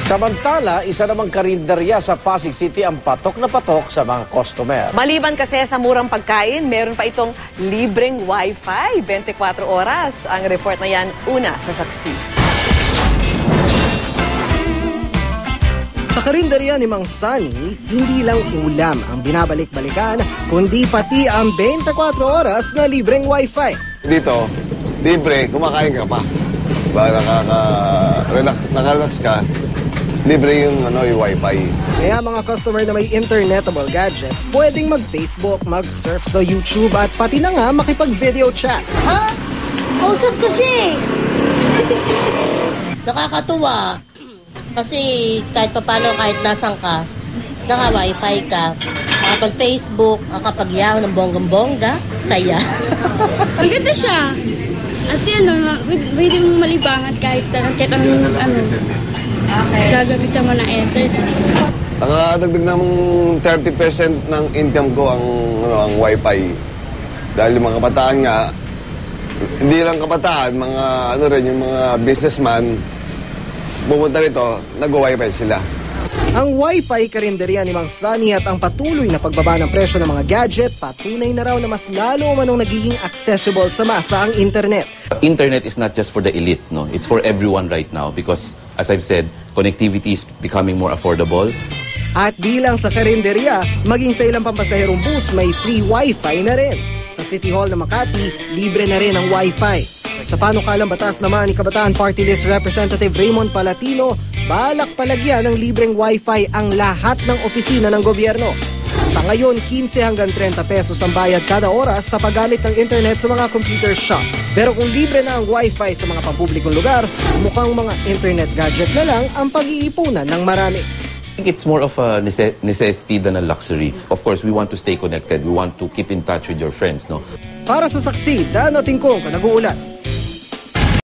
Samantala, isa namang karinderya sa Pasig City ang patok na patok sa mga customer. Maliban kasi sa murang pagkain, meron pa itong libreng Wi-Fi. 24 oras. Ang report na yan, una sa saksi. Sa karinderya ni Mang Sunny, hindi lang ulam ang binabalik-balikan, kundi pati ang 24 oras na libreng Wi-Fi. Dito, libre, kumakain ka pa. Ba, nakaka-relax ka, libre yung, yung Wi-Fi. Kaya mga customer na may internetable gadgets, pwedeng mag-Facebook, mag-surf sa YouTube at pati na nga makipag-video chat. Ha? Kausap ko siya eh. Nakakatuwa. Kasi kahit papano, kahit nasan ka, naka-wifi ka. Makapag-Facebook, makapag-yaw ng bonggang-bongga, saya. Ang ganda siya. Kasi pwede mong malibangan kahit anong gagamitan mo na internet. Ang dagdag ng 30% ng income ko ang Wi-Fi. Dahil yung mga kabataan nga, hindi lang kabataan, mga yung mga businessman, pumunta rito, nag-Wi-Fi sila. Ang Wi-Fi karinderya ni Mang Sunny at ang patuloy na pagbaba ng presyo ng mga gadget, patunay na raw na mas lalo manong nagiging accessible sa masa ang internet. Internet is not just for the elite, no? It's for everyone right now because, as I've said, connectivity is becoming more affordable. At di lang sa karinderya, maging sa ilang pampasaherong bus, may free Wi-Fi na rin. Sa City Hall ng Makati, libre na rin ang Wi-Fi. Sa panukalang batas naman ni Kabataan Party List Representative Raymond Palatino, balak palagyan ng libreng Wi-Fi ang lahat ng opisina ng gobyerno. Sa ngayon, 15 hanggang 30 pesos ang bayad kada oras sa paggamit ng internet sa mga computer shop. Pero kung libre na ang Wi-Fi sa mga pampublikong lugar, mukhang mga internet gadget na lang ang pag-iipunan ng marami. I think it's more of a necessity than a luxury. Of course, we want to stay connected. We want to keep in touch with your friends, no? Para sa saksi, Dano Tingkong, Nag-uulat.